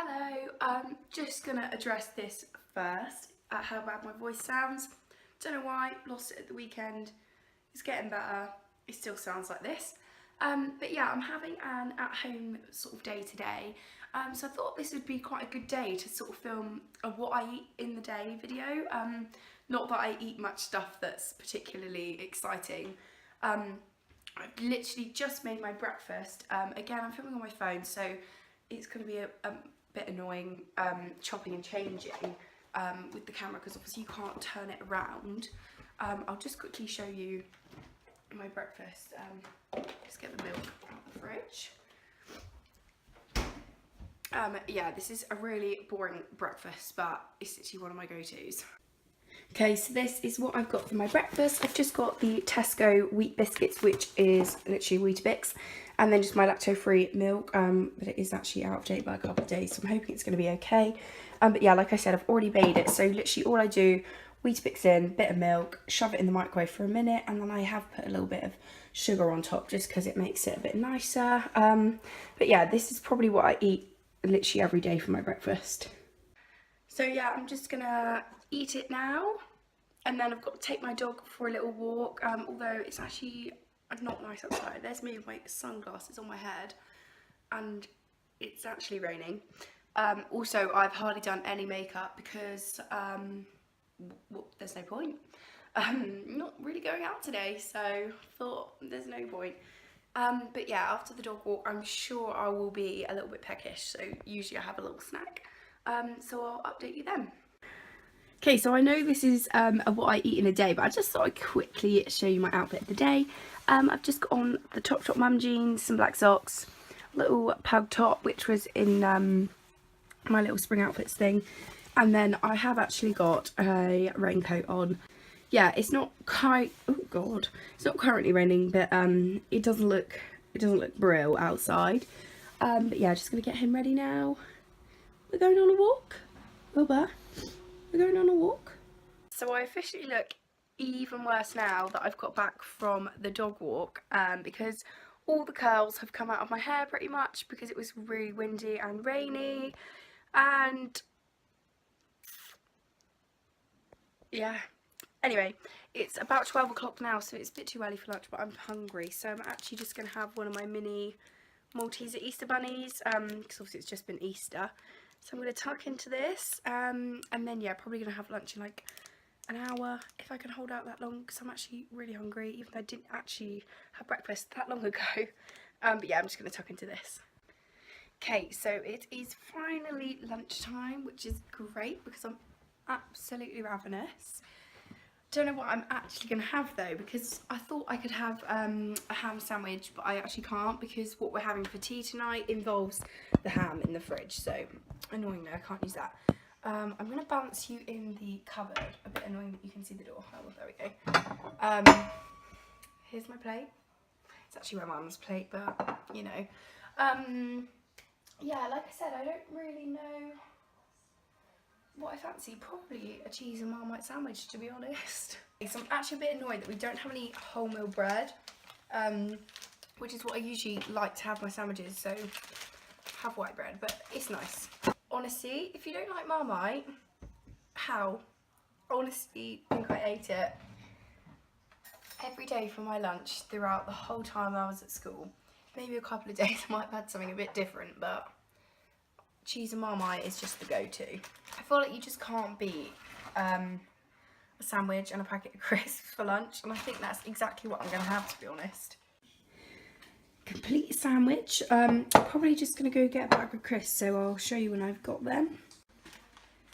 Hello, I'm just gonna address this first at how bad my voice sounds. Don't know why, lost it at the weekend. It's getting better, it still sounds like this. But yeah, I'm having an at-home sort of day today. So I thought this would be quite a good day to sort of film a what I eat in the day video. Not that I eat much stuff that's particularly exciting. I've literally just made my breakfast. Again, I'm filming on my phone, so it's going to be a bit annoying chopping and changing with the camera because obviously you can't turn it around. I'll just quickly show you my breakfast. Just get the milk out of the fridge. Yeah, this is a really boring breakfast, but it's literally one of my go-tos. Okay, so this is what I've got for my breakfast. I've just got the Tesco wheat biscuits, which is literally Weetabix, and then just my lactose-free milk, but it is actually out of date by a couple of days, so I'm hoping it's going to be okay. But yeah, like I said, I've already made it, so literally all I do, Weetabix in, bit of milk, shove it in the microwave for a minute, and then I have put a little bit of sugar on top just because it makes it a bit nicer. But yeah, this is probably what I eat literally every day for my breakfast. So yeah, I'm just gonna eat it now, and then I've got to take my dog for a little walk, although it's actually not nice outside. There's me with my sunglasses on my head and it's actually raining. Also, I've hardly done any makeup because well, there's no point. Not really going out today, so thought there's no point. But yeah, after the dog walk, I'm sure I will be a little bit peckish, so usually I have a little snack. So I'll update you then. Okay, so I know this is what I eat in a day, but I just thought I'd quickly show you my outfit of the day. I've just got on the Topshop mum jeans, some black socks, a little pug top, which was in my little spring outfits thing, and then I have actually got a raincoat on. Yeah, it's not quite, oh god, it's not currently raining, but it doesn't look brill outside. But yeah, just gonna get him ready now. We're going on a walk. Bubba, we're going on a walk. So I officially look even worse now that I've got back from the dog walk, because all the curls have come out of my hair pretty much because it was really windy and rainy, and yeah. Anyway, it's about 12 o'clock now, so it's a bit too early for lunch, but I'm hungry, so I'm actually just going to have one of my mini Malteser Easter bunnies, because obviously it's just been Easter. So I'm going to tuck into this, and then yeah, probably going to have lunch in like an hour, if I can hold out that long, because I'm actually really hungry, even though I didn't actually have breakfast that long ago. But yeah, I'm just going to tuck into this. Okay, so it is finally lunchtime, which is great because I'm absolutely ravenous. Don't know what I'm actually going to have though, because I thought I could have a ham sandwich, but I actually can't because what we're having for tea tonight involves the ham in the fridge, so annoyingly I can't use that. I'm going to bounce you in the cupboard. A bit annoying that you can see the door. Oh, there we go. Here's my plate. It's actually my mum's plate, but you know. Yeah, like I said, I don't really know what I fancy. Probably a cheese and Marmite sandwich, to be honest. So I'm actually a bit annoyed that we don't have any wholemeal bread, which is what I usually like to have my sandwiches, so have white bread, but it's nice. Honestly, if you don't like Marmite, how? Honestly, I think I ate it every day for my lunch throughout the whole time I was at school. Maybe a couple of days I might have had something a bit different, but cheese and Marmite is just the go-to. I feel like you just can't beat a sandwich and a packet of crisps for lunch, and I think that's exactly what I'm going to have, to be honest. Complete sandwich. Probably just going to go get a bag of crisps, so I'll show you when I've got them.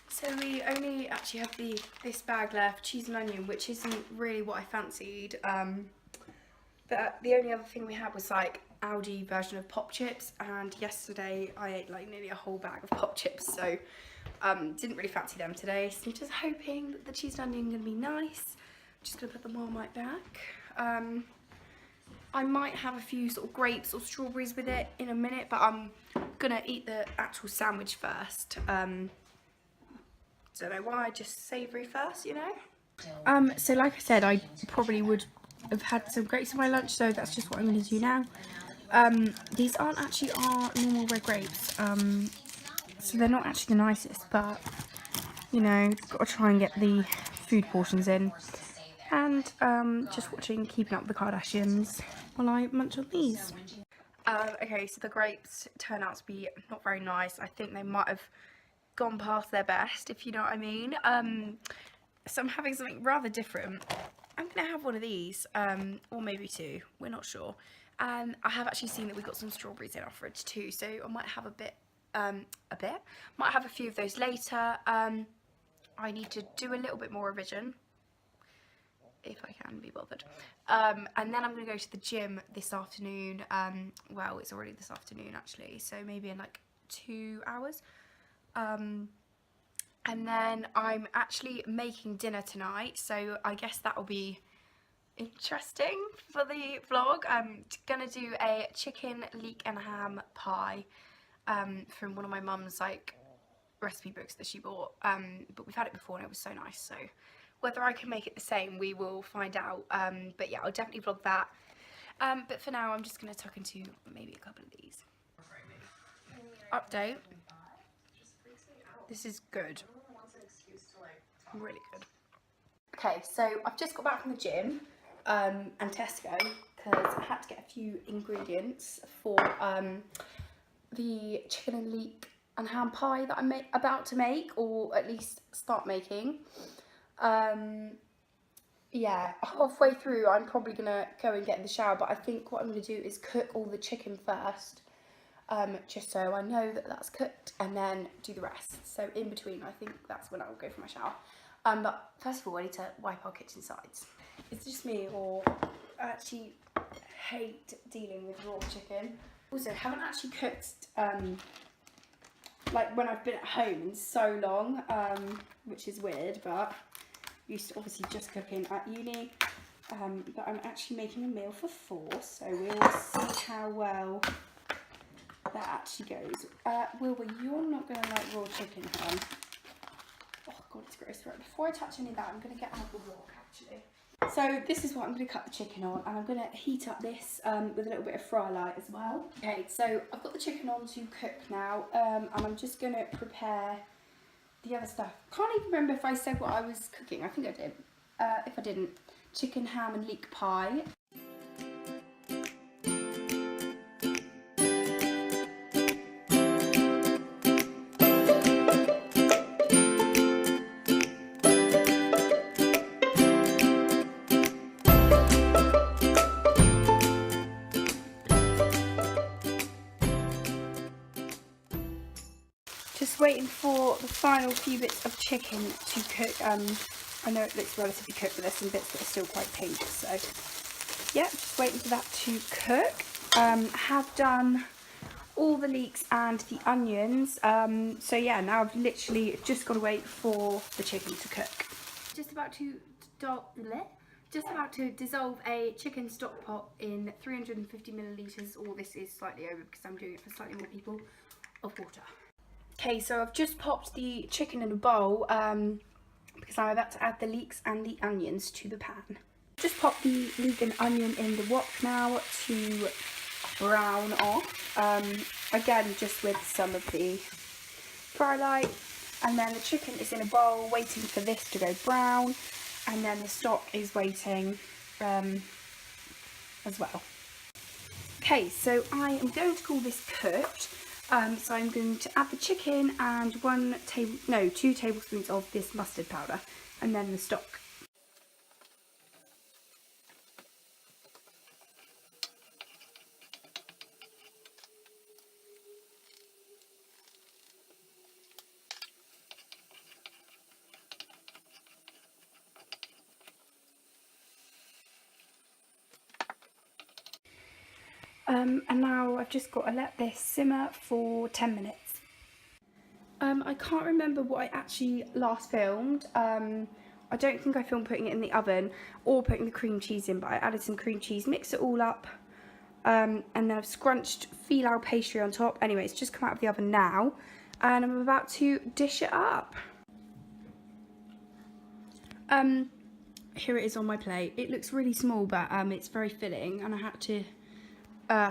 So we only actually have this bag left, cheese and onion, which isn't really what I fancied. But the only other thing we had was like Aldi version of pop chips, and yesterday I ate like nearly a whole bag of pop chips, so didn't really fancy them today. So I'm just hoping that the cheese and onion are going to be nice. I'm just going to put the Marmite back. I might have a few sort of grapes or strawberries with it in a minute, but I'm going to eat the actual sandwich first. Don't know why, just savoury first, you know. So like I said, I probably would have had some grapes for my lunch, so that's just what I'm going to do now. These aren't actually our normal red grapes, so they're not actually the nicest, but you know, got to try and get the food portions in. And just watching Keeping Up with the Kardashians while I munch on these. Okay, so the grapes turn out to be not very nice. I think they might have gone past their best, if you know what I mean. So I'm having something rather different. I'm going to have one of these, or maybe two, we're not sure. And I have actually seen that we've got some strawberries in our fridge too, so I might have might have a few of those later. I need to do a little bit more revision, if I can be bothered. And then I'm going to go to the gym this afternoon. Well, it's already this afternoon actually, so maybe in like 2 hours. And then I'm actually making dinner tonight, so I guess that will be interesting for the vlog. I'm gonna do a chicken leek and ham pie from one of my mum's like recipe books that she bought, but we've had it before and it was so nice, so whether I can make it the same we will find out. But yeah, I'll definitely vlog that. But for now I'm just gonna tuck into maybe a couple of these. Update. This is good. Really good. Okay, so I've just got back from the gym and Tesco because I had to get a few ingredients for the chicken and leek and ham pie that I'm about to make, or at least start making. Yeah, halfway through I'm probably gonna go and get in the shower, but I think what I'm gonna do is cook all the chicken first. Just so I know that that's cooked, and then do the rest. So in between, I think that's when I will go for my shower. But first of all, I need to wipe our kitchen sides. It's just me, or I actually hate dealing with raw chicken. Also, haven't actually cooked like when I've been at home in so long, which is weird, but used to obviously just cooking at uni. But I'm actually making a meal for 4, so we'll see how well that actually goes. Wilbur, you're not going to like raw chicken, hon. Oh god, it's gross. Right, before I touch any of that, I'm going to get out the wok actually. So this is what I'm going to cut the chicken on, and I'm going to heat up this with a little bit of fry light as well. Okay, so I've got the chicken on to cook now, and I'm just going to prepare the other stuff. Can't even remember if I said what I was cooking. I think I did. If I didn't, chicken, ham and leek pie. Just waiting for the final few bits of chicken to cook. I know it looks relatively cooked, but there's some bits that are still quite pink, so yeah, just waiting for that to cook. Have done all the leeks and the onions, so yeah, now I've literally just got to wait for the chicken to cook. Just about to dissolve a chicken stock pot in 350 millilitres, or this is slightly over because I'm doing it for slightly more people, of water. Okay, so I've just popped the chicken in a bowl because I'm about to add the leeks and the onions to the pan. Just pop the leek and onion in the wok now to brown off. Again, just with some of the fry light. And then the chicken is in a bowl waiting for this to go brown. And then the stock is waiting as well. Okay, so I am going to call this cooked. So I'm going to add the chicken and 2 tablespoons of this mustard powder, and then the stock. And now I've just got to let this simmer for 10 minutes. I can't remember what I actually last filmed. I don't think I filmed putting it in the oven or putting the cream cheese in, but I added some cream cheese, mixed it all up, and then I've scrunched filau pastry on top. Anyway, it's just come out of the oven now, and I'm about to dish it up. Here it is on my plate. It looks really small, but it's very filling, and I had to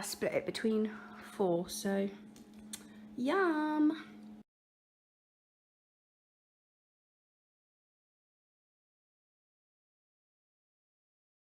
split it between 4, so yum.